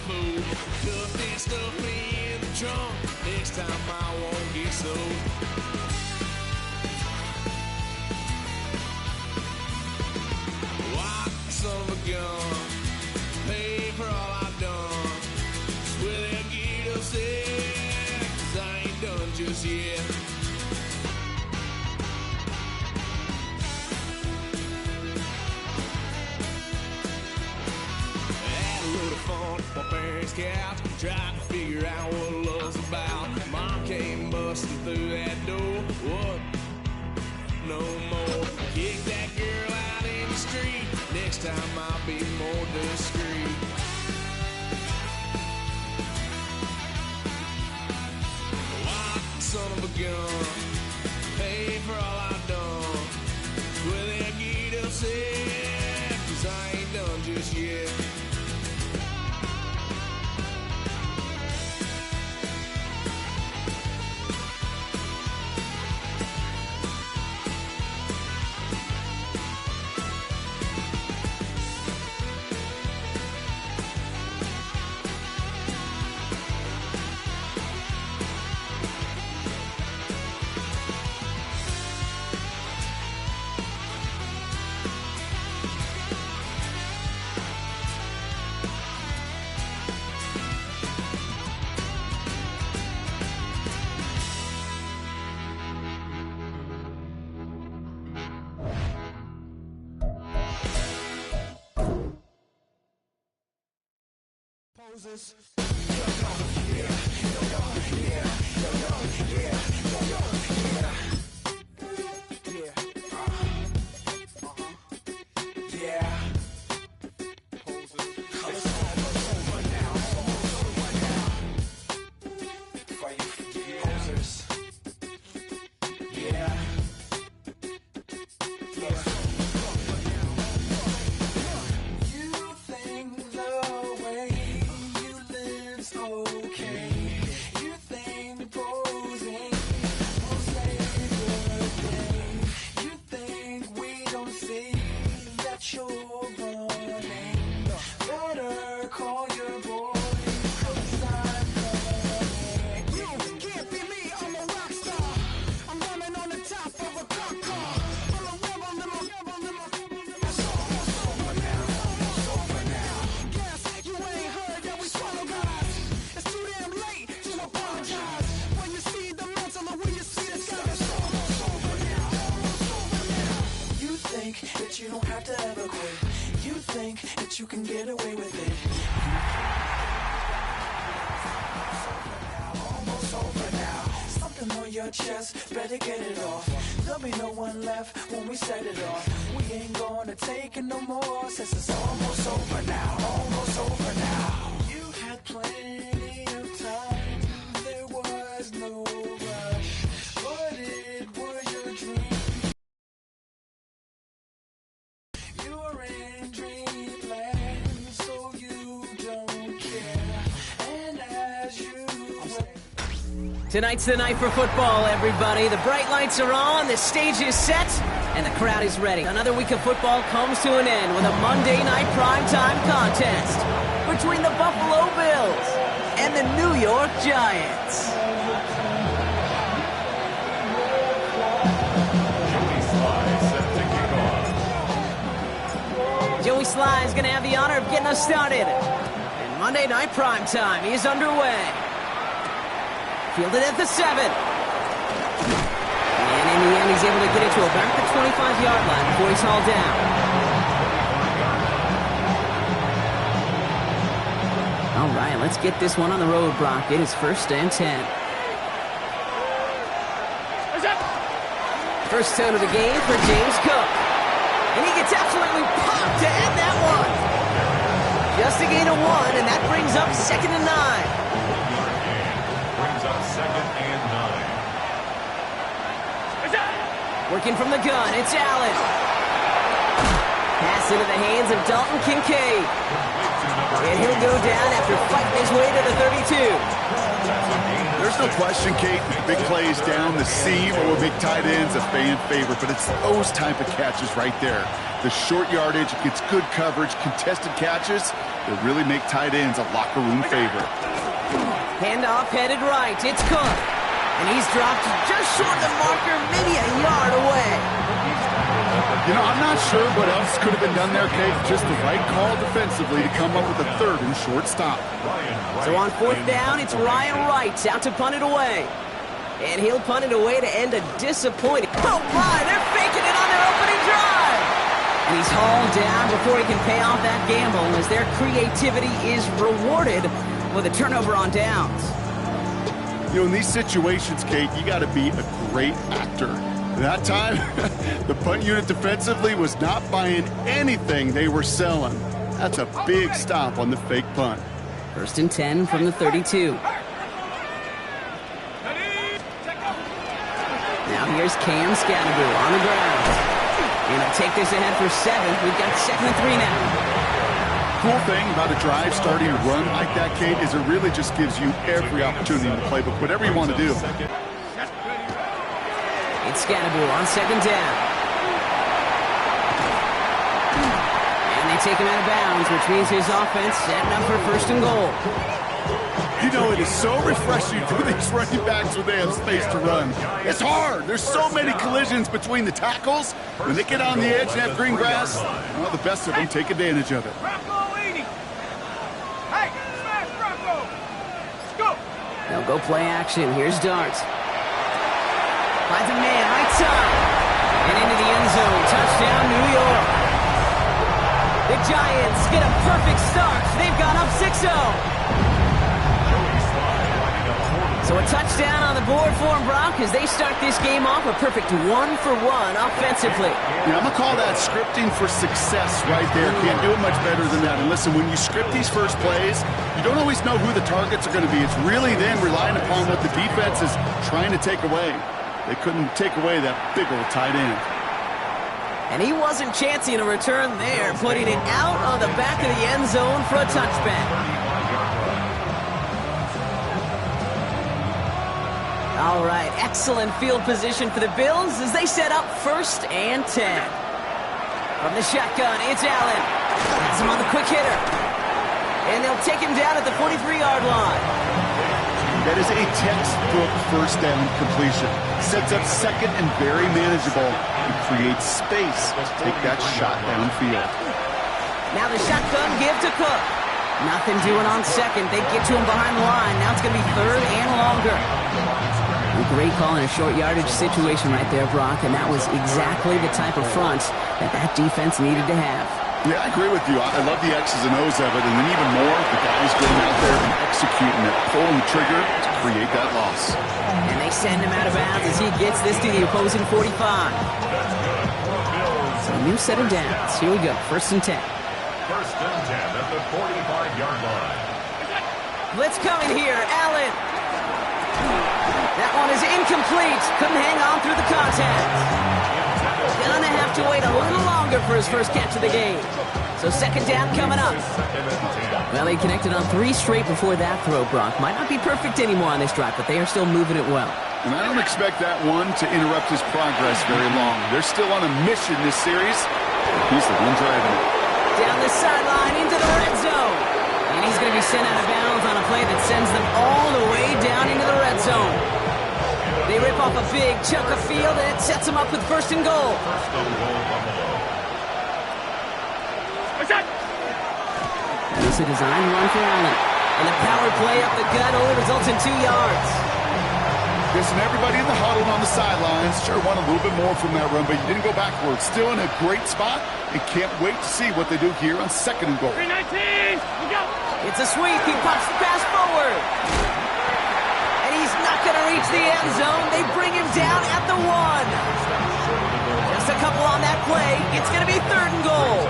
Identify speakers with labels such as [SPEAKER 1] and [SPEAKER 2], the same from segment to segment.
[SPEAKER 1] fool. Cuffed and stuffed me in the trunk. Next time I won't get sold. Why, son of a gun, pay for all I've done. Well, they'll get upset, 'cause I ain't done just yet. My parents' couch, trying to figure out what love's about. Mom came busting through that door. What? No more. Kick that girl out in the street. Next time I'll be more discreet. Why, son of a gun, pay for all I've done. Well, they'll get upset, 'cause I ain't done just yet. Poses. You don't have to ever quit. You think that you can get away with it. Almost over now. Something on your chest, better get it off. There'll be no one left when we set it off. We ain't gonna take it no more, since it's almost over now. Almost over now. You had plenty of time. There was no rush, but it was your dream. You're in dreamland, so you don't care. And as you
[SPEAKER 2] Tonight's the night for football, everybody. The bright lights are on, the stage is set, and the crowd is ready. Another week of football comes to an end with a Monday night primetime contest between the Buffalo Bills and the New York Giants. Joey Sly is going to have the honor of getting us started. And Monday Night Primetime is underway. Fielded at the 7. And in the end, he's able to get it to about the 25-yard line before he's hauled down. All right, let's get this one on the road, Brock. It is 1st and 10. First down of the game for James Cook. And he gets absolutely popped to end that one. Just a gain of 1, and that brings up 2nd and 9.
[SPEAKER 3] Brings up 2nd and 9.
[SPEAKER 2] Working from the gun, it's Allen. Pass into the hands of Dalton Kincaid. And he'll go down after fighting his way to the 32.
[SPEAKER 4] There's no question, Kate, big plays down the seam or will make tight ends a fan favorite, but it's those type of catches right there. The short yardage gets good coverage, contested catches that really make tight ends a locker room favorite.
[SPEAKER 2] Handoff headed right. It's Cook. And he's dropped just short of the marker, maybe a yard away.
[SPEAKER 4] You know, I'm not sure what else could have been done there, Kate. Just the right call defensively to come up with a third and short stop.
[SPEAKER 2] So on fourth down, it's Ryan Wright out to punt it away. And he'll punt it away to end a disappointing. Oh my, they're faking it on their opening drive. And he's hauled down before he can pay off that gamble as their creativity is rewarded with a turnover on downs.
[SPEAKER 4] You know, in these situations, Kate, you got to be a great actor. That time, the punt unit defensively was not buying anything they were selling. That's a big stop on the fake punt.
[SPEAKER 2] 1st and 10 from the 32. Now here's Cam Scannaboo on the ground. And he'll take this ahead for 7. We've got 2nd and 3 now.
[SPEAKER 4] Cool thing about a drive starting to run like that, Kate, is it really just gives you every opportunity in the playbook, whatever you want to do.
[SPEAKER 2] It's Scannaboo on 2nd down. And they take him out of bounds, which means his offense setting up for 1st and goal.
[SPEAKER 4] You know, it is so refreshing for these running backs when they have space to run. It's hard. There's so many collisions between the tackles. When they get on the edge and have green grass, well, the best of them take advantage of it.
[SPEAKER 2] They'll go play action. Here's Darts. Finds a man right side. And into the end zone. Touchdown, New York. The Giants get a perfect start. They've gone up 6-0. So a touchdown on the board for them, Brock, as they start this game off a perfect 1-for-1 offensively.
[SPEAKER 4] Yeah, I'm going to call that scripting for success right there. Can't do it much better than that. And listen, when you script these first plays, you don't always know who the targets are going to be. It's really then relying upon what the defense is trying to take away. They couldn't take away that big old tight end.
[SPEAKER 2] And he wasn't chancing a return there, putting it out on the back of the end zone for a touchback. All right, excellent field position for the Bills as they set up 1st and 10. From the shotgun, it's Allen. Has him on the quick hitter. And they'll take him down at the 43-yard line.
[SPEAKER 4] That is a textbook 1st down completion. Sets up 2nd and very manageable and creates space to take that shot downfield.
[SPEAKER 2] Now the shotgun give to Cook. Nothing doing on 2nd. They get to him behind the line. Now it's going to be 3rd and longer. A great call in a short yardage situation right there, Brock, and that was exactly the type of front that defense needed to have.
[SPEAKER 4] Yeah, I agree with you. I love the X's and O's of it, and then even more, the guys going out there and executing it, pulling the trigger to create that loss.
[SPEAKER 2] And they send him out of bounds as he gets this to the opposing 45. So a new set of downs. Here we go, 1st and 10.
[SPEAKER 3] 1st and 10 at the 45-yard line.
[SPEAKER 2] Blitz coming here, Allen. That one is incomplete. Couldn't hang on through the contact. Gonna have to wait a little longer for his first catch of the game. So 2nd down coming up. Well, he connected on 3 straight before that throw, Brock. Might not be perfect anymore on this drive, but they are still moving it well.
[SPEAKER 4] And I don't expect that one to interrupt his progress very long. They're still on a mission this series. He's the one driving it.
[SPEAKER 2] Down the sideline into the red zone. And he's going to be sent out of bounds on a play that sends them all the way down into the red zone. They rip off a big chunk of field, and it sets them up with 1st and goal. It's a design run for Allen. And the power play up the gut only results in 2 yards.
[SPEAKER 4] Listen, everybody in the huddle on the sidelines sure want a little bit more from that run, but you didn't go backwards. Still in a great spot, and can't wait to see what they do here on 2nd and goal.
[SPEAKER 3] 319, we go.
[SPEAKER 2] It's a sweep. He pops the pass forward. And he's not going to reach the end zone. They bring him down at the 1. Just a couple on that play. It's going to be 3rd and goal.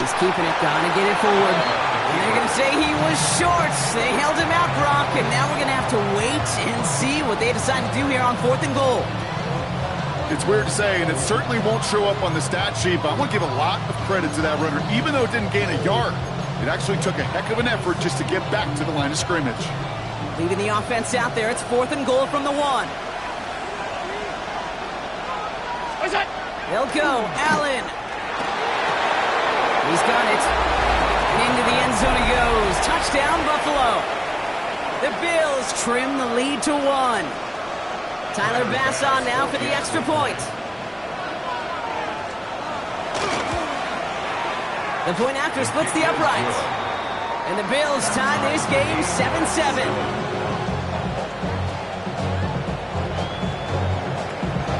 [SPEAKER 2] He's keeping it, gonna get it forward. And they're gonna say he was short. They held him out, Brock, and now we're gonna have to wait and see what they decide to do here on 4th and goal.
[SPEAKER 4] It's weird to say, and it certainly won't show up on the stat sheet, but I want to give a lot of credit to that runner. Even though it didn't gain a yard, it actually took a heck of an effort just to get back to the line of scrimmage.
[SPEAKER 2] Leaving the offense out there. It's 4th and goal from the 1. They'll go. Allen. He's got it. And into the end zone he goes. Touchdown, Buffalo. The Bills trim the lead to 1. Tyler Bass on now for the extra point. The point after splits the uprights. And the Bills tie this game 7-7.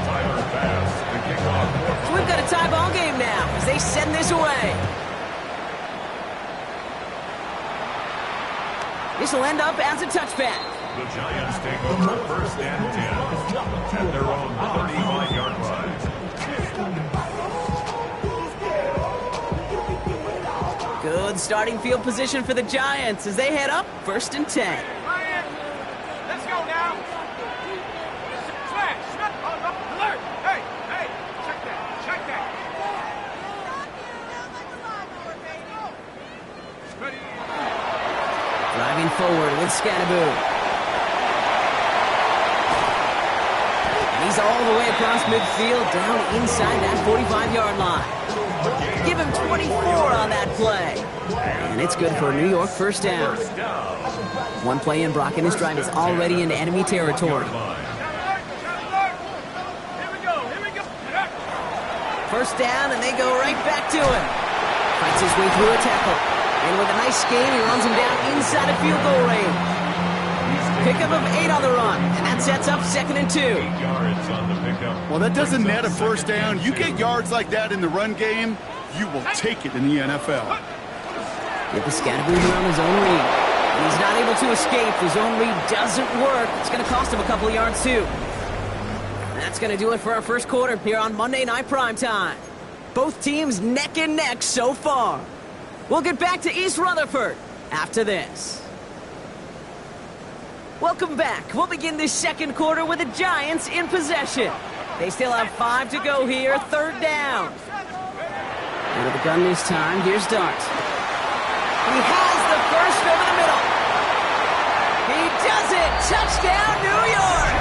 [SPEAKER 3] Tyler Bass, the kickoff.
[SPEAKER 2] So we've got a tie ball game now as they send this away. This will end up as a touchback.
[SPEAKER 3] The Giants take over 1st and 10 at their own 35-yard line.
[SPEAKER 2] Good starting field position for the Giants as they head up 1st and 10.
[SPEAKER 5] Let's go now. Smash. Alert. Hey. Check that. Ready.
[SPEAKER 2] Driving forward with Scattaboo. And he's all the way across midfield down inside that 45-yard line. Give him 24 on that play. And it's good for a New York first down. One play in, Brock, and this drive is already into enemy territory. First down, and they go right back to him. Fights his way through a tackle. And with a nice game, he runs him down inside of field goal range. Pickup of 8 on the run, and that sets up 2nd and 2.
[SPEAKER 3] 8 yards on the pickup.
[SPEAKER 4] Well, that doesn't net a first down. You get yards like that in the run game, you will take it in the NFL.
[SPEAKER 2] Get the Scattaboo on his own read. And he's not able to escape. His own read doesn't work. It's going to cost him a couple of yards, too. That's going to do it for our first quarter here on Monday Night Primetime. Both teams neck and neck so far. We'll get back to East Rutherford after this. Welcome back. We'll begin this second quarter with the Giants in possession. They still have 5 to go here, 3rd down. Into the gun this time. Here's Dart. He has the first over the middle. He does it. Touchdown, New York.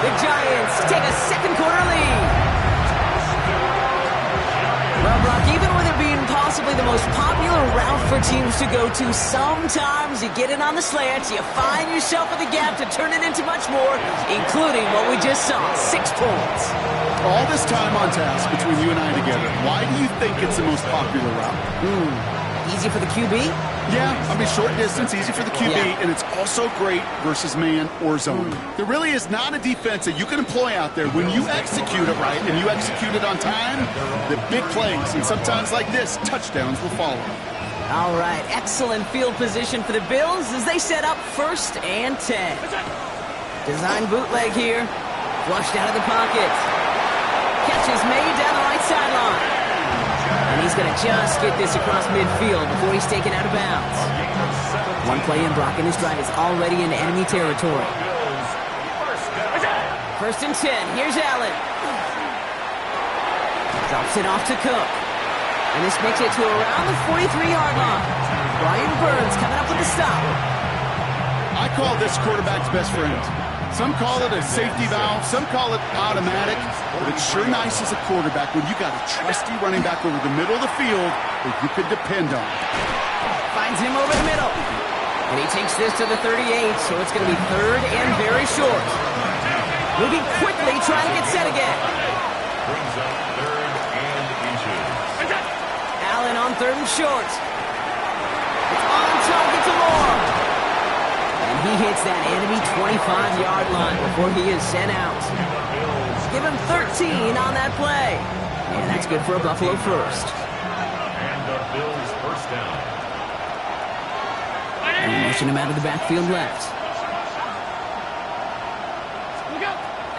[SPEAKER 2] The Giants take a second quarter lead. Well, Brock, even with it being possibly the most popular route for teams to go to, sometimes you get in on the slants, you find yourself in the gap to turn it into much more, including what we just saw, 6 points.
[SPEAKER 4] All this time on task between you and I together, why do you think it's the most popular route?
[SPEAKER 2] Easy for the QB?
[SPEAKER 4] Yeah, I mean, short distance, easy for the QB,
[SPEAKER 2] Yeah.
[SPEAKER 4] and it's also great versus man or zone. There really is not a defense that you can employ out there. When you execute it right and you execute it on time, the big plays, and sometimes like this, touchdowns will follow.
[SPEAKER 2] All right, excellent field position for the Bills as they set up 1st and 10. Design bootleg here. Flushed out of the pocket. Catch is made down the right sideline. And he's going to just get this across midfield before he's taken out of bounds. One play in, Brock, and this drive is already in enemy territory. 1st and 10. Here's Allen. Drops it off to Cook. And this makes it to around the 43-yard line. Brian Burns coming up with the stop.
[SPEAKER 4] I call this quarterback's best friend. Some call it a safety valve, some call it automatic, but it's sure nice as a quarterback when you got a trusty running back over the middle of the field that you could depend on.
[SPEAKER 2] Finds him over the middle. And he takes this to the 38, so it's going to be 3rd and very short. Moving quickly, trying to get set again.
[SPEAKER 3] Brings up 3rd and inches.
[SPEAKER 2] Allen on 3rd and short. It's on target to Moore. And he hits that enemy 25-yard line before he is sent out. Give him 13 on that play. And that's good for a Buffalo first.
[SPEAKER 3] And the Bills first down.
[SPEAKER 2] And motion him out of the backfield left.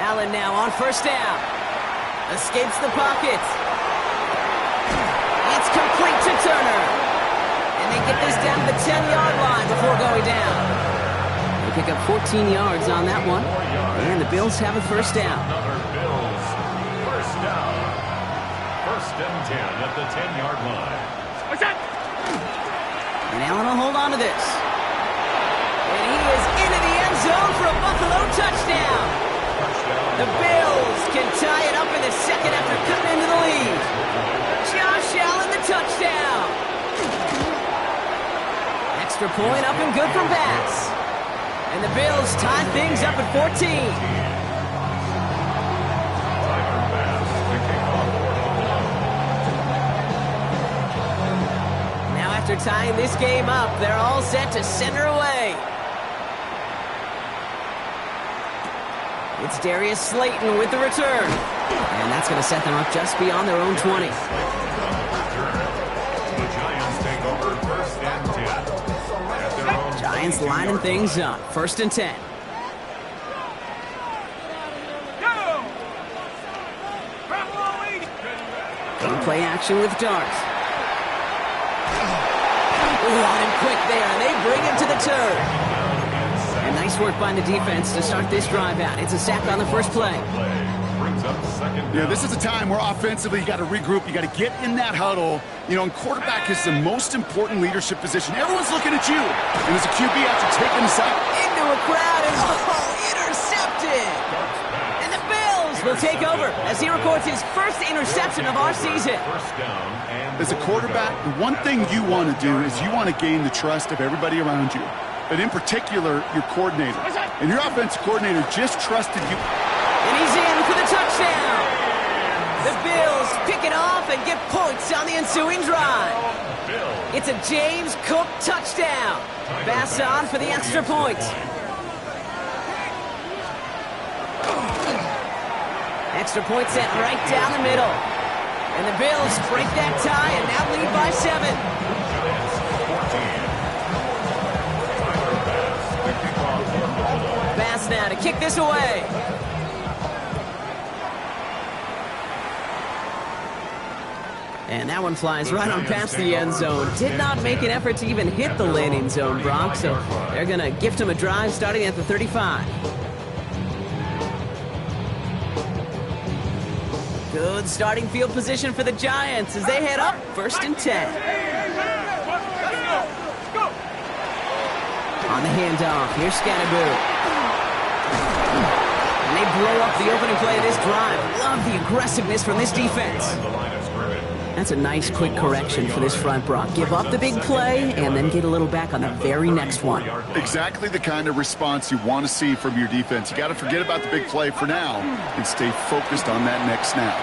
[SPEAKER 2] Allen now on 1st down. Escapes the pocket. It's returner. And they get this down to the 10-yard line before going down. They pick up 14 yards on that one. And the Bills have a first down.
[SPEAKER 3] Another Bills first down. First and 10 at the 10-yard line.
[SPEAKER 2] And Allen will hold on to this. And he is into the end zone for a Buffalo touchdown. The Bills can tie it up in the second after cutting into the lead. Josh Allen, the touchdown. Extra point up and good from Bass. And the Bills tie things up at 14. After tying this game up, they're all set to center away. It's Darius Slayton with the return. And that's going to set them up just beyond their own 20.
[SPEAKER 3] The Giants take over first and 10. At their own
[SPEAKER 2] Giants lining things up. First and 10. Going play action with Dart. On him quick there, and they bring him to the turn. And nice work by the defense to start this drive out. It's a sack on the first play.
[SPEAKER 4] Yeah, this is a time where offensively you got to regroup. You got to get in that huddle. You know, and quarterback is the most important leadership position. Everyone's looking at you. And as a QB, after taking the sack
[SPEAKER 2] into a crowd, and intercepted. And the Bills will take over as he records his first interception of our season.
[SPEAKER 4] As a quarterback, the one thing you want to do is you want to gain the trust of everybody around you, but in particular, your coordinator. And your offensive coordinator just trusted you.
[SPEAKER 2] And he's in for the touchdown. The Bills pick it off and get points on the ensuing drive. It's a James Cook touchdown. Bass on for the extra point. Extra point set right down the middle. And the Bills break that tie and now lead by 7. Bass now to kick this away. And that one flies right on past the end zone. Did not make an effort to even hit the landing zone, Brock. So they're going to gift him a drive starting at the 35. Good starting field position for the Giants as they head up first and 10. On the handoff, here's Scatterboo. And they blow up the opening play of this drive. Love the aggressiveness from this defense. That's a nice quick correction for this front, Brock. Give up the big play and then get a little back on the very next one.
[SPEAKER 4] Exactly the kind of response you want to see from your defense. You got to forget about the big play for now and stay focused on that next snap.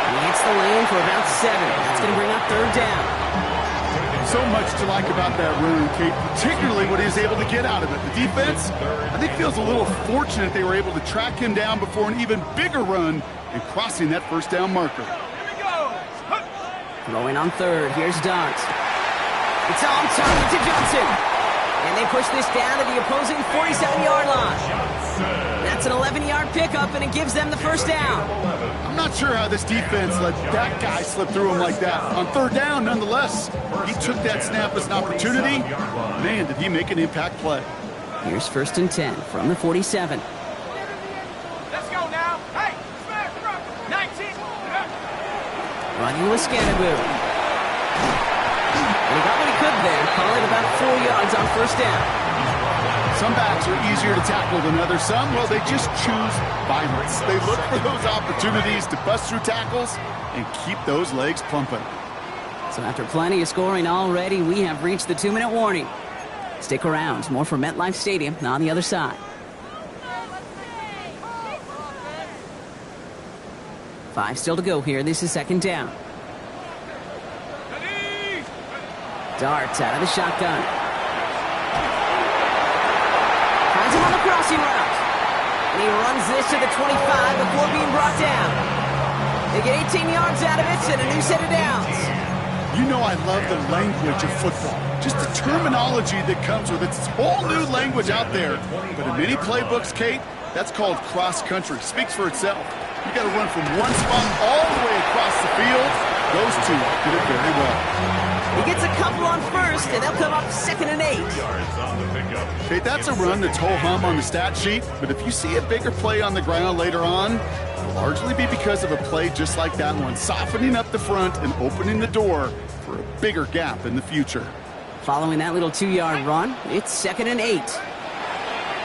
[SPEAKER 2] He hits the lane for about 7. That's going to bring up third down.
[SPEAKER 4] So much to like about that run, Kate, particularly what he was able to get out of it. The defense, I think, feels a little fortunate they were able to track him down before an even bigger run and crossing that first down marker.
[SPEAKER 2] Throwing on third, here's Dart. It's on target to Johnson. And they push this down to the opposing 47-yard line. That's an 11-yard pickup, and it gives them the first down.
[SPEAKER 4] I'm not sure how this defense let that guy slip through him like that. On third down, nonetheless, he took that snap as an opportunity. Man, did he make an impact play.
[SPEAKER 2] Here's first and 10 from the 47.
[SPEAKER 5] Let's go now. Hey, 19.
[SPEAKER 2] Running with Scatterboo. And he got what he could there. Call it about 4 yards on first down.
[SPEAKER 4] Some backs are easier to tackle than others. Some, well, they just choose violence. They look for those opportunities to bust through tackles and keep those legs pumping.
[SPEAKER 2] So after plenty of scoring already, we have reached the 2-minute warning. Stick around. More from MetLife Stadium on the other side. 5 still to go here. This is second down. Darts out of the shotgun. Finds him on the crossing route. And he runs this to the 25 before being brought down. They get 18 yards out of it and a new set of downs.
[SPEAKER 4] You know I love the language of football. Just the terminology that comes with it. It's a whole new language out there. But in many playbooks, Kate, that's called cross country. Speaks for itself. You got to run from one spot all the way across the field. Those two did it very well.
[SPEAKER 2] He gets a couple on first, and they'll come up 2nd and 8.
[SPEAKER 3] Yards on the pickup.
[SPEAKER 4] Okay, that's a run that's ho-hum on the stat sheet, but if you see a bigger play on the ground later on, it'll largely be because of a play just like that one, softening up the front and opening the door for a bigger gap in the future.
[SPEAKER 2] Following that little 2-yard run, it's 2nd and 8.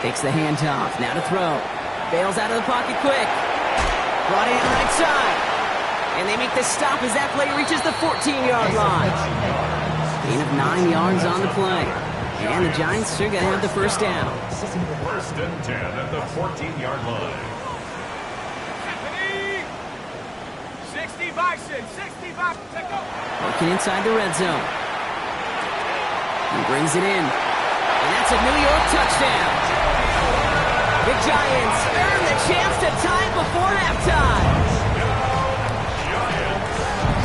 [SPEAKER 2] Takes the handoff, now to throw. Bails out of the pocket quick. Brought in right side. And they make the stop as that play reaches the 14-yard line. Gain of 9 yards on the play. And the Giants are going to have the first down.
[SPEAKER 3] 1st and 10 at the 14-yard line.
[SPEAKER 5] 60 Bison, 60 Bison, take over.
[SPEAKER 2] Working inside the red zone. He brings it in. And that's a New York touchdown. The Giants earn the chance to tie it before halftime.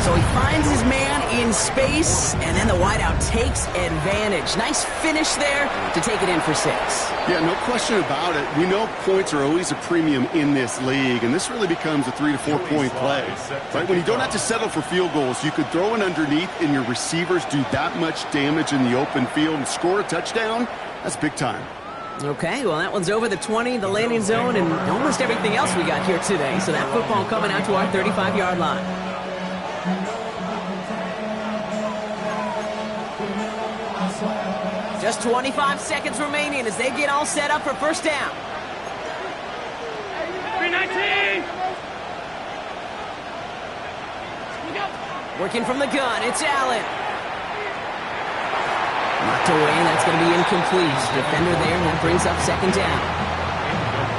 [SPEAKER 2] So he finds his man in space, and then the wideout takes advantage. Nice finish there to take it in for 6.
[SPEAKER 4] Yeah, no question about it. We know points are always a premium in this league, and this really becomes a 3 to 4 point play. Right? When you don't have to settle for field goals, you could throw it underneath, and your receivers do that much damage in the open field and score a touchdown. That's big time.
[SPEAKER 2] Okay, well, that one's over the 20, the landing zone, and almost everything else we got here today. So that football coming out to our 35-yard line. Just 25 seconds remaining as they get all set up for first down.
[SPEAKER 5] 319.
[SPEAKER 2] Working from the gun, it's Allen. Knocked away, and that's going to be incomplete. Defender there, and that brings up 2nd down.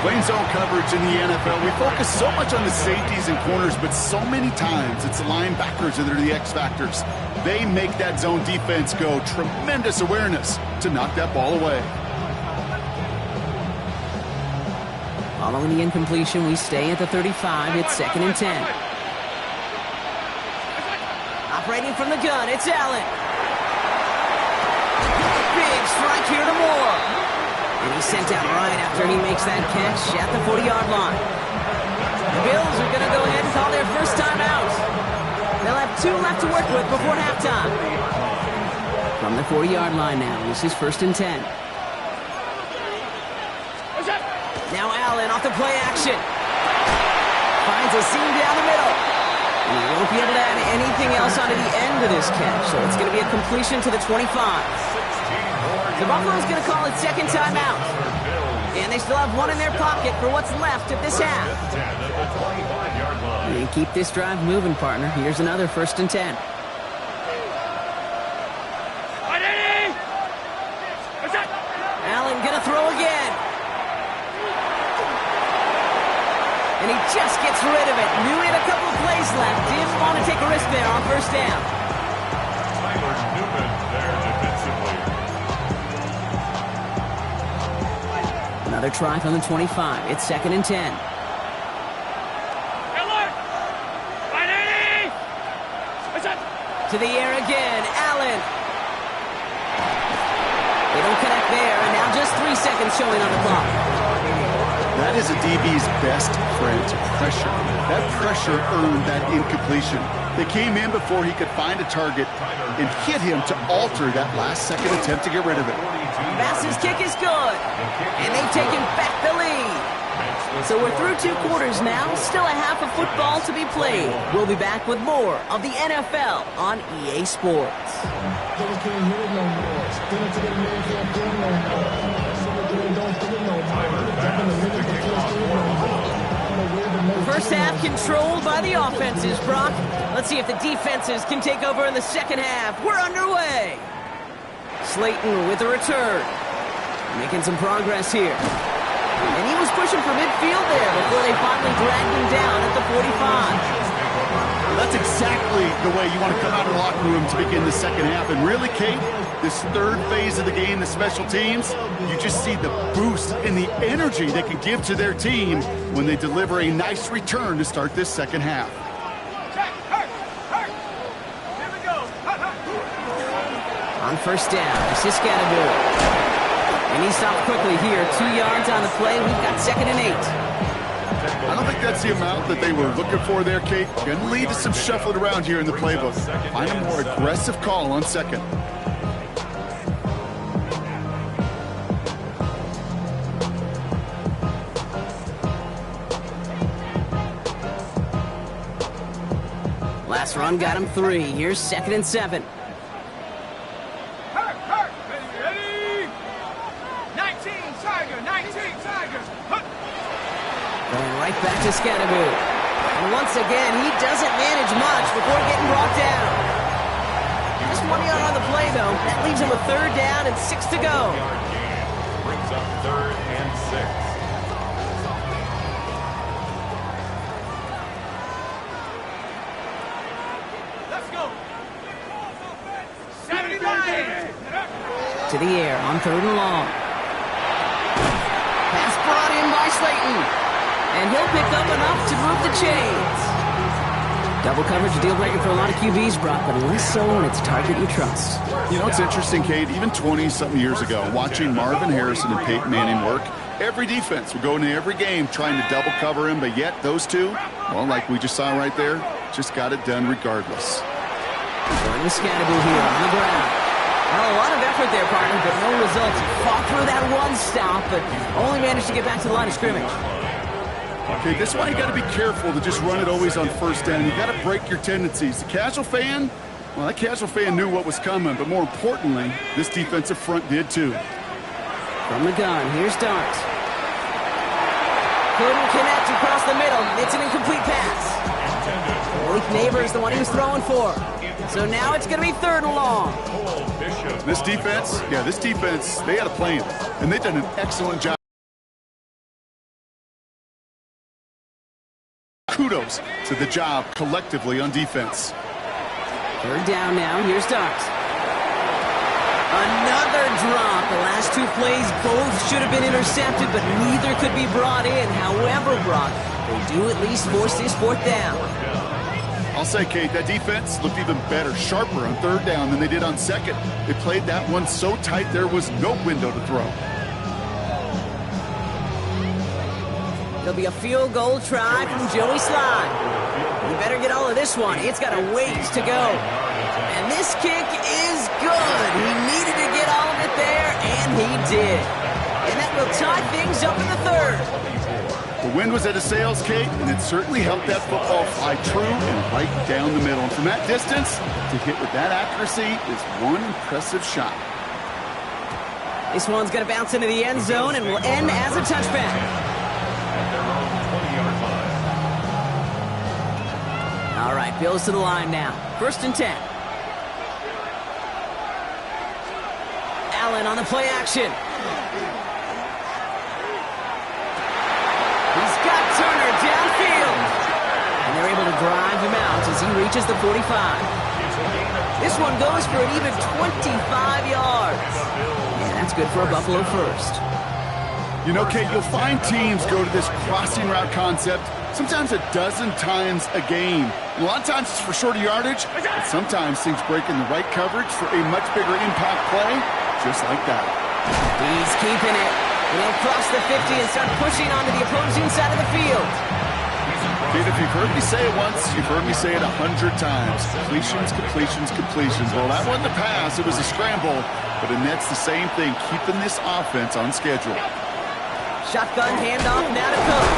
[SPEAKER 4] Playing zone coverage in the NFL, we focus so much on the safeties and corners, but so many times it's the linebackers that are the X factors. They make that zone defense go. Tremendous awareness to knock that ball away.
[SPEAKER 2] Following the incompletion, we stay at the 35. It's 2nd and 10. Operating from the gun, it's Allen. Big strike here to Moore. And he's sent out right after he makes that catch at the 40-yard line. The Bills are going to go ahead and call their first time out. They'll have 2 left to work with before halftime. From the 40-yard line now, this is 1st and 10. Now Allen off the play action. Finds a seam down the middle. And he won't be able to add anything else onto the end of this catch, so it's going to be a completion to the 25. The Buffalo's going to call it 2nd timeout. And they still have 1 in their pocket for what's left of this half. And keep this drive moving, partner. Here's another 1st and 10. Allen going to throw again. And he just gets rid of it. Knew he had a couple of plays left. Didn't want to take a risk there on first down.
[SPEAKER 3] Tyler Newman there defensively.
[SPEAKER 2] Another try from the 25. It's 2nd and 10. To the air again, Allen. They don't connect there, and now just 3 seconds showing on the clock.
[SPEAKER 4] That is a DB's best friend, pressure. That pressure earned that incompletion. They came in before he could find a target and hit him to alter that last-second attempt to get rid of it.
[SPEAKER 2] Bass's kick is good, and they've taken back the lead. So we're through 2 quarters now, still a half of football to be played. We'll be back with more of the NFL on EA Sports. First half controlled by the offenses, Brock. Let's see if the defenses can take over in the second half. We're underway. Slayton with a return. Making some progress here. And he was pushing for midfield there before they finally dragged him down at the 45.
[SPEAKER 4] That's exactly the way you want to come out of the locker room to begin the second half. And really, Kate, this third phase of the game, the special teams, you just see the boost and the energy they can give to their team when they deliver a nice return to start this second half.
[SPEAKER 5] Here we go.
[SPEAKER 2] On first down, Siskadaboo. And he stopped quickly here. 2 yards on the play. We've got 2nd and 8.
[SPEAKER 4] I don't think that's the amount that they were looking for there, Kate. Going to lead to some shuffling around here in the playbook. Find a more aggressive call on second.
[SPEAKER 2] Last run got him 3. Here's 2nd and 7.
[SPEAKER 5] Ready? 19 Tigers.
[SPEAKER 2] Going right back to Scadaboo. And once again, he doesn't manage much before getting brought down. Just 1 yard on the play, though. That leaves him a 3rd down and 6 to go.
[SPEAKER 3] Brings up 3rd and 6.
[SPEAKER 2] To the air on 3rd and long. Pass brought in by Slayton. And he'll pick up enough to move the chains. Double coverage a deal breaker for a lot of QBs, Brock, but less so when it's a target you trust.
[SPEAKER 4] You know, it's interesting, Kate, even 20-something years ago, watching Marvin Harrison and Peyton Manning work, every defense would go into every game trying to double cover him, but yet those two, well, like we just saw right there, just got it done regardless.
[SPEAKER 2] Going with Scadaboo here on the ground. Well, a lot of effort there, partner, but no results. He fought through that one stop, but only managed to get back to the line of scrimmage.
[SPEAKER 4] Okay, this is why you got to be careful to just run it always on 1st down. You got to break your tendencies. The casual fan, well, that casual fan knew what was coming, but more importantly, this defensive front did too.
[SPEAKER 2] From the gun, here's Dart. Couldn't connect across the middle. It's an incomplete pass. Malik Neighbors, the one he was throwing for. So now it's going to be 3rd and long.
[SPEAKER 4] This defense, they had a plan, and they've done an excellent job. Kudos to the job collectively on defense.
[SPEAKER 2] 3rd down now. Here's Dart. Another drop. The last 2 plays both should have been intercepted, but neither could be brought in. However, Brock, they do at least force this 4th down.
[SPEAKER 4] I'll say, Kate, that defense looked even better, sharper on 3rd down than they did on 2nd. They played that one so tight there was no window to throw.
[SPEAKER 2] There'll be a field goal try from Joey Slye. You better get all of this one. It's got a ways to go. And this kick is good. He needed to get all of it there, and he did. And that will tie things up in the 3rd.
[SPEAKER 4] The wind was at his sails, Kate, and it certainly helped that football fly true and right down the middle. And from that distance, to hit with that accuracy is one impressive shot.
[SPEAKER 2] This one's going to bounce into the end zone and will end as a touchback. All right, Bills to the line now. 1st and 10. Allen on the play action. He's got Turner downfield. And they're able to drive him out as he reaches the 45. This one goes for an even 25 yards. And that's good for a Buffalo first.
[SPEAKER 4] You know, Kate, you'll find teams go to this crossing route concept sometimes a dozen times a game. And a lot of times it's for shorter yardage, but sometimes things break in the right coverage for a much bigger impact play, just like that.
[SPEAKER 2] He's keeping it. And he'll cross the 50 and start pushing onto the opposing side of the field.
[SPEAKER 4] Kate, if you've heard me say it once, you've heard me say it 100 times. Completions, completions, completions. Well, that wasn't a pass. It was a scramble. But Annette's the same thing, keeping this offense on schedule.
[SPEAKER 2] Shotgun handoff now to Cook.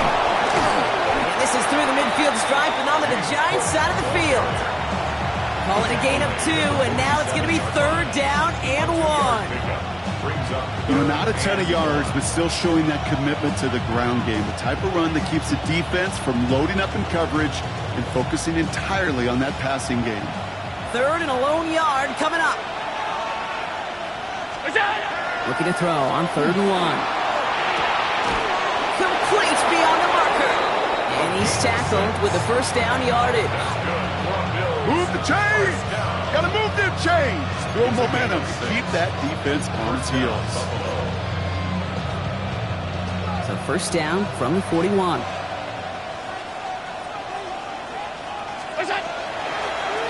[SPEAKER 2] And this is through the midfield stripe and onto the Giants side of the field. Call it a gain of 2, and now it's going to be 3rd down and 1.
[SPEAKER 4] You know, not a ton of yards, but still showing that commitment to the ground game. The type of run that keeps the defense from loading up in coverage and focusing entirely on that passing game.
[SPEAKER 2] 3rd and a lone yard coming up. Looking to throw on 3rd and 1. Complete beyond the marker. And he's tackled with the 1st down yardage.
[SPEAKER 4] Move the chains! Gotta move them chains! Build momentum. Keep that defense on its heels.
[SPEAKER 2] So 1st down from the 41.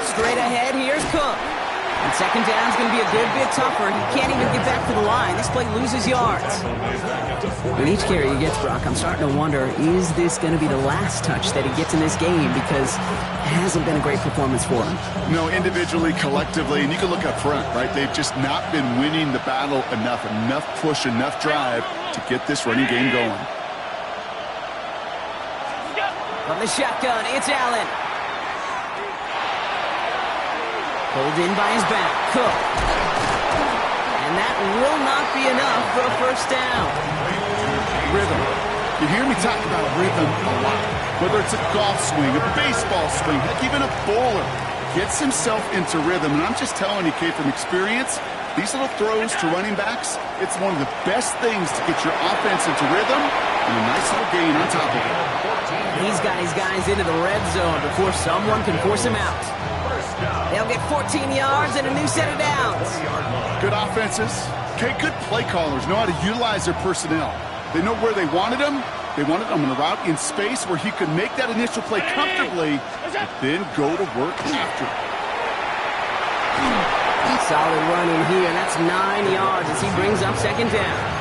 [SPEAKER 2] Straight ahead, here's Cook. And second down's going to be a good bit tougher. He can't even get back to the line. This play loses yards. With each carry he gets, Brock, I'm starting to wonder, is this going to be the last touch that he gets in this game? Because it hasn't been a great performance for him.
[SPEAKER 4] No, individually, collectively, and you can look up front, right? They've just not been winning the battle enough push, enough drive to get this running game going.
[SPEAKER 2] From the shotgun, it's Allen. Pulled in by his back, Cook. And that will not be enough for a first down.
[SPEAKER 4] Rhythm. You hear me talk about rhythm a lot. Whether it's a golf swing, a baseball swing, heck, even a bowler gets himself into rhythm. And I'm just telling you, Kate, from experience, these little throws to running backs, it's one of the best things to get your offense into rhythm and a nice little gain on top of it.
[SPEAKER 2] He's got his guys into the red zone before someone can force him out. They'll get 14 yards and a new set of downs.
[SPEAKER 4] Good offenses. Okay, good play callers know how to utilize their personnel. They know where they wanted him. They wanted him in a route in space where he could make that initial play comfortably, but then go to work after.
[SPEAKER 2] Solid run in here. That's 9 yards as he brings up second down.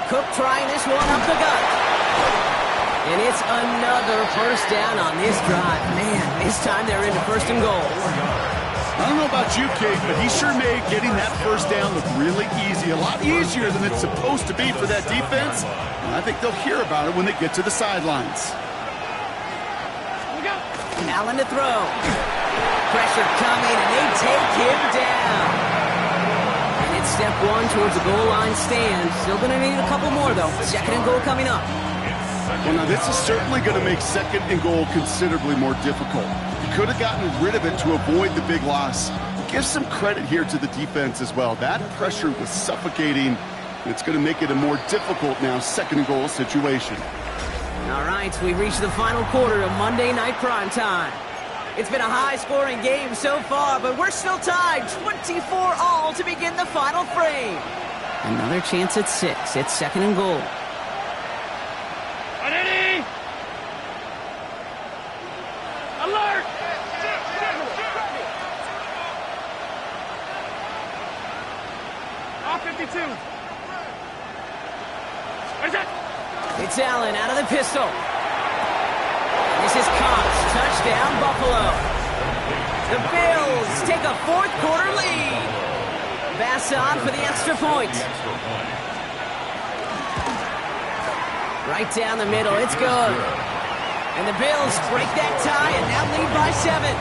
[SPEAKER 2] Cook trying this one up the gut. And it's another first down on this drive. Man, this time they're into first and goal.
[SPEAKER 4] I don't know about you, Kate, but he sure made getting that first down look really easy. A lot easier than it's supposed to be for that defense. And I think they'll hear about it when they get to the sidelines.
[SPEAKER 2] Allen to throw. Pressure coming, and they take him down. It's step one towards the goal line stand. Still going to need a couple more, though. Second and goal coming up.
[SPEAKER 4] Well, now this is certainly going to make second and goal considerably more difficult. You could have gotten rid of it to avoid the big loss. Give some credit here to the defense as well. That pressure was suffocating. It's going to make it a more difficult now second and goal situation.
[SPEAKER 2] All right, we've reached the final quarter of Monday Night Prime Time. It's been a high-scoring game so far, but we're still tied 24-all to begin the final frame. Another chance at 6. It's second and goal.
[SPEAKER 5] Ready? Alert! Off 52. Where's that?
[SPEAKER 2] It's Allen out of the pistol. This is Cox. Touchdown, Buffalo. The Bills take a fourth-quarter lead. Basson for the extra point. Right down the middle. It's good. And the Bills break that tie and now lead by 7.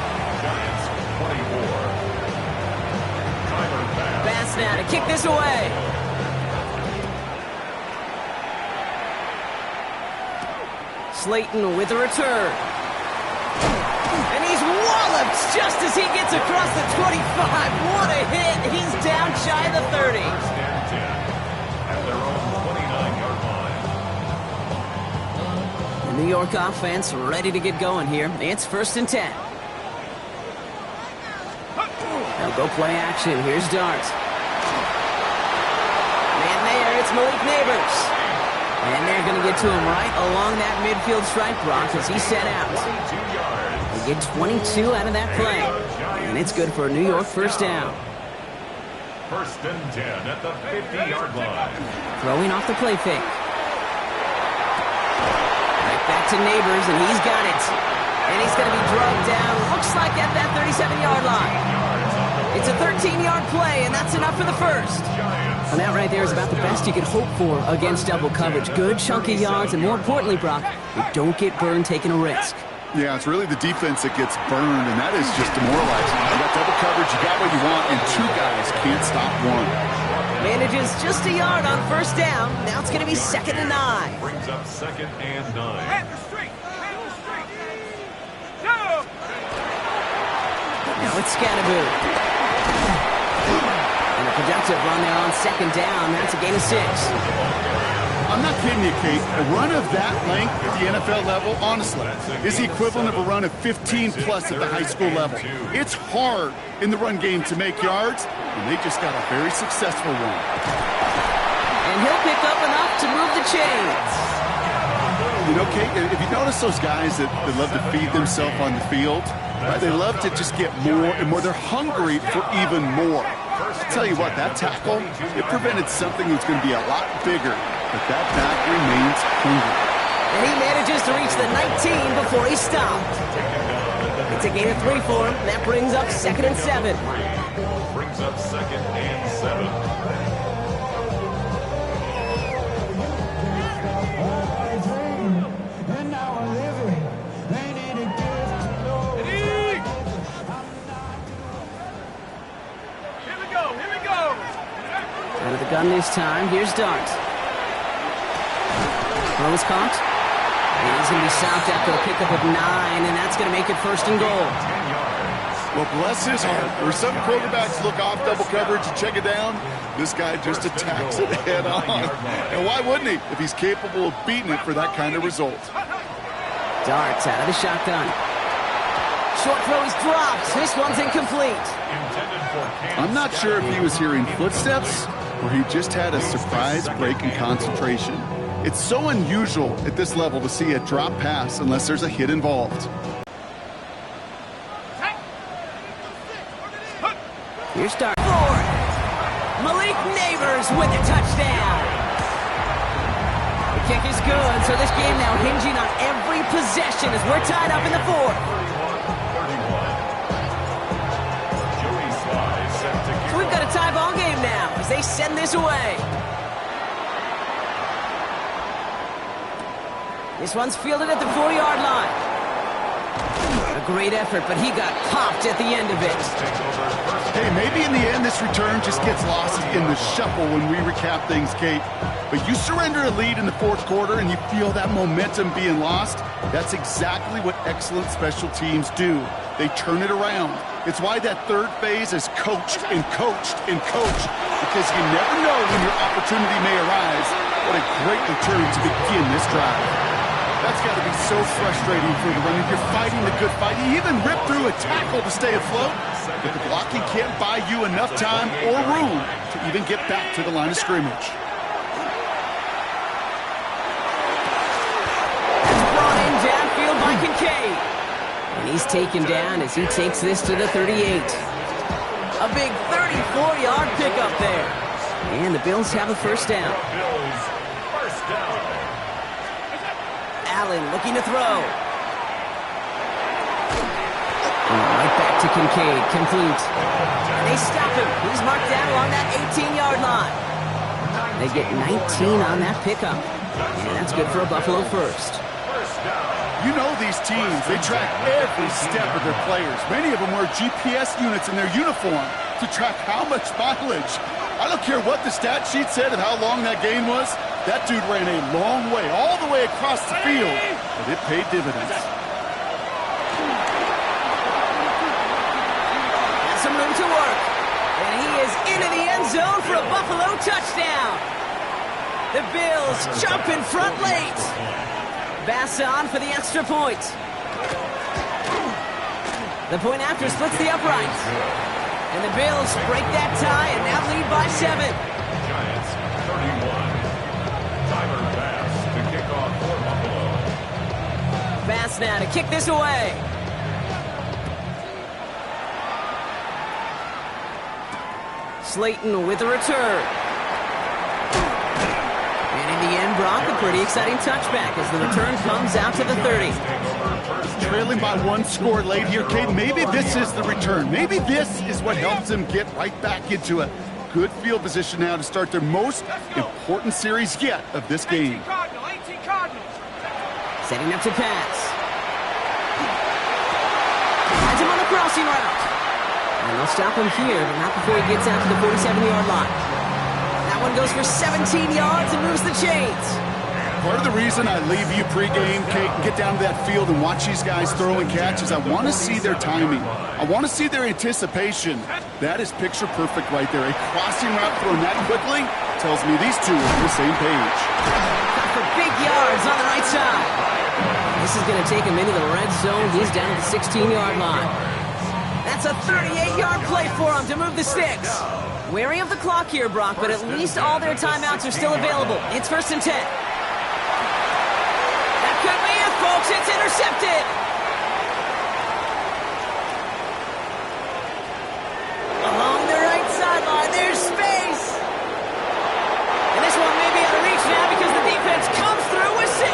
[SPEAKER 2] Bass now to kick this away. Slayton with a return. And he's walloped just as he gets across the 25. What a hit. He's down shy of the 30.
[SPEAKER 3] At their own 29-yard line.
[SPEAKER 2] The New York offense ready to get going here. It's first and 10. They'll go play action. Here's Dart. Man there, it's Malik Neighbors. And they're going to get to him right along that midfield stripe, Brock, as he's set out. They get 22 out of that play. And it's good for a New York first down.
[SPEAKER 3] First and 10 at the 50-yard line.
[SPEAKER 2] Throwing off the play fake. Right back to Neighbors, and he's got it. And he's going to be drugged down, looks like at that 37-yard line. It's a 13-yard play, and that's enough for the first. And that right there is about the best you could hope for against double coverage. Good chunky yards, and more importantly, Brock, they don't get burned taking a risk.
[SPEAKER 4] Yeah, it's really the defense that gets burned, and that is just demoralizing. You got double coverage, you got what you want, and 2 guys can't stop one.
[SPEAKER 2] Manages just a yard on first down. Now it's going to be second and 9.
[SPEAKER 3] Brings up second and 9.
[SPEAKER 5] Hit the street! Hit the street! Go!
[SPEAKER 2] Now it's Scannaboo. And a productive run there on second down. That's a gain of 6.
[SPEAKER 4] I'm not kidding you, Kate. A run of that length at the NFL level, honestly, is the equivalent of a run of 15-plus at the high school level. It's hard in the run game to make yards, and they just got a very successful one.
[SPEAKER 2] And he'll pick up enough to move the chains.
[SPEAKER 4] You know, Kate, if you notice those guys that love to feed themselves on the field, right, they love to just get more and more. They're hungry for even more. I'll tell you what, that tackle, it prevented something that's going to be a lot bigger, but that back remains hungry.
[SPEAKER 2] And he manages to reach the 19 before he stopped. It's a gain of 3 for him. That brings up 2nd and 7.
[SPEAKER 3] Brings up 2nd and 7.
[SPEAKER 2] Out of the gun this time. Here's Dart. Throw is caught. He's going to be stopped after a pickup of 9, and that's going to make it 1st and goal.
[SPEAKER 4] Well, bless his heart. Where some quarterbacks look off double coverage and check it down, this guy just attacks it head on. And why wouldn't he if he's capable of beating it for that kind of result?
[SPEAKER 2] Darts out of the shotgun. Short throw is dropped. This one's incomplete.
[SPEAKER 4] I'm not sure if he was hearing footsteps or he just had a surprise break in concentration. It's so unusual at this level to see a drop pass unless there's a hit involved.
[SPEAKER 2] Here's Dart. Forward. Malik Neighbors with a touchdown. The kick is good, so this game now hinging on every possession as we're tied up in the 4th. So we've got a tie ball game now as they send this away. This one's fielded at the 4-yard line. A great effort, but he got popped at the end of it.
[SPEAKER 4] Hey, maybe in the end this return just gets lost in the shuffle when we recap things, Kate. But you surrender a lead in the 4th quarter and you feel that momentum being lost. That's exactly what excellent special teams do. They turn it around. It's why that 3rd phase is coached and coached and coached, because you never know when your opportunity may arise. What a great return to begin this drive. That's got to be so frustrating for the runner. You're fighting the good fight. You even rip through a tackle to stay afloat, but the blocking can't buy you enough time or room to even get back to the line of scrimmage.
[SPEAKER 2] That's brought in downfield by Kincaid. And he's taken down as he takes this to the 38. A big 34-yard pickup there. And the Bills have a 1st down. Allen looking to throw. And right back to Kincaid, complete. And they stop him. He's marked down along that 18-yard line. They get 19 on that pickup. And that's good for a Buffalo 1st.
[SPEAKER 4] You know these teams, they track every step of their players. Many of them wear GPS units in their uniform to track how much mileage. I don't care what the stat sheet said of how long that gain was. That dude ran a long way, all the way across the field, but it paid dividends.
[SPEAKER 2] Has some room to work, and he is into the end zone for a Buffalo touchdown. The Bills jump in front late. Bass on for the extra point. The point after splits the uprights. And the Bills break that tie and now lead by 7.
[SPEAKER 3] Giants 31. Tyler Bass to kick off for Buffalo.
[SPEAKER 2] Bass now to kick this away. Slayton with a return. And in the end, Brock, a pretty exciting touchback as the return comes out to the 30.
[SPEAKER 4] Trailing by 1 score late here, Kate. Maybe this is the return. Maybe this is what helps them get right back into a good field position now to start their most important series yet of this game.
[SPEAKER 5] 18 Cardinals.
[SPEAKER 2] Setting up to pass. Finds him on the crossing route. And they'll stop him here, but not before he gets out to the 47-yard line. That one goes for 17 yards and moves the chains.
[SPEAKER 4] Part of the reason I leave you pregame, Kate, and get down to that field and watch these guys throw and catch is I want to see their timing. I want to see their anticipation. That is picture perfect right there. A crossing route thrown that quickly tells me these two are on the same page.
[SPEAKER 2] For big yards on the right side. This is going to take him into the red zone. He's down at the 16-yard line. That's a 38-yard play for him to move the sticks. Wary of the clock here, Brock, but at least all their timeouts are still available. It's 1st and 10. That could be it, folks. It's intercepted. Along the right sideline, there's space. And this one may be out of reach now because the defense comes through with 6.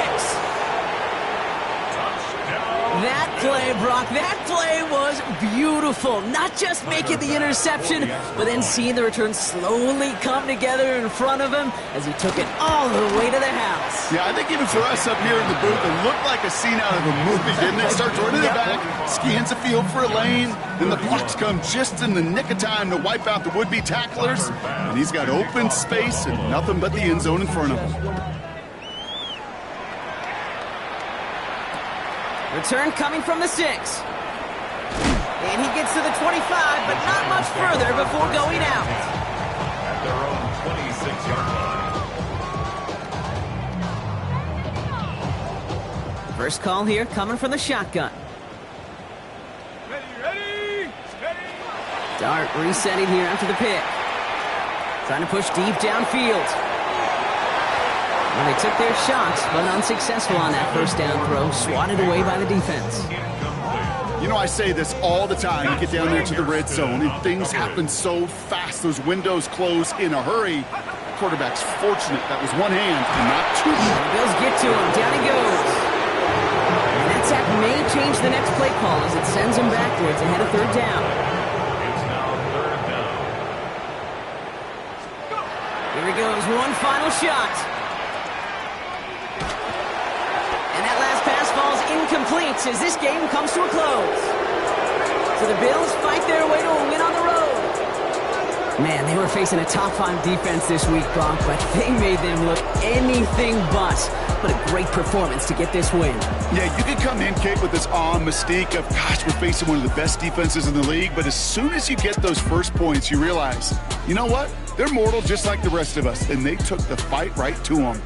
[SPEAKER 2] That play, Brock, that play was beautiful. Not just making the interception, but then seeing the return slowly come together in front of him as he took it all the way to the house.
[SPEAKER 4] Yeah, I think even for us up here in the booth, it looked like a scene out of a movie, didn't it? Starts running it back, scans the field for a lane, and the blocks come just in the nick of time to wipe out the would-be tacklers. And he's got open space and nothing but the end zone in front of him.
[SPEAKER 2] Return coming from the 6. And he gets to the 25, but not much further before going out.
[SPEAKER 3] At their own 26-yard line.
[SPEAKER 2] First call here coming from the shotgun.
[SPEAKER 5] Ready, steady.
[SPEAKER 2] Dart resetting here after the pick. Trying to push deep downfield. Well, they took their shots, but unsuccessful on that first down throw, swatted away by the defense.
[SPEAKER 4] You know, I say this all the time. You get down there to the red zone, and things happen so fast. Those windows close in a hurry. Quarterback's fortunate. That was one hand and not two.
[SPEAKER 2] Bills get to him. Down he goes. And that sack may change the next play call as it sends him backwards ahead of 3rd down.
[SPEAKER 3] It's now 3rd down.
[SPEAKER 2] Here he goes. One final shot. Incomplete as this game comes to a close. So the Bills fight their way to a win on the road. Man, they were facing a top 5 defense this week, Brock, but they made them look anything but. What a great performance to get this win.
[SPEAKER 4] Yeah, you can come in, Kate, with this mystique of, gosh, we're facing one of the best defenses in the league, but as soon as you get those first points, you realize, you know what? They're mortal just like the rest of us, and they took the fight right to them.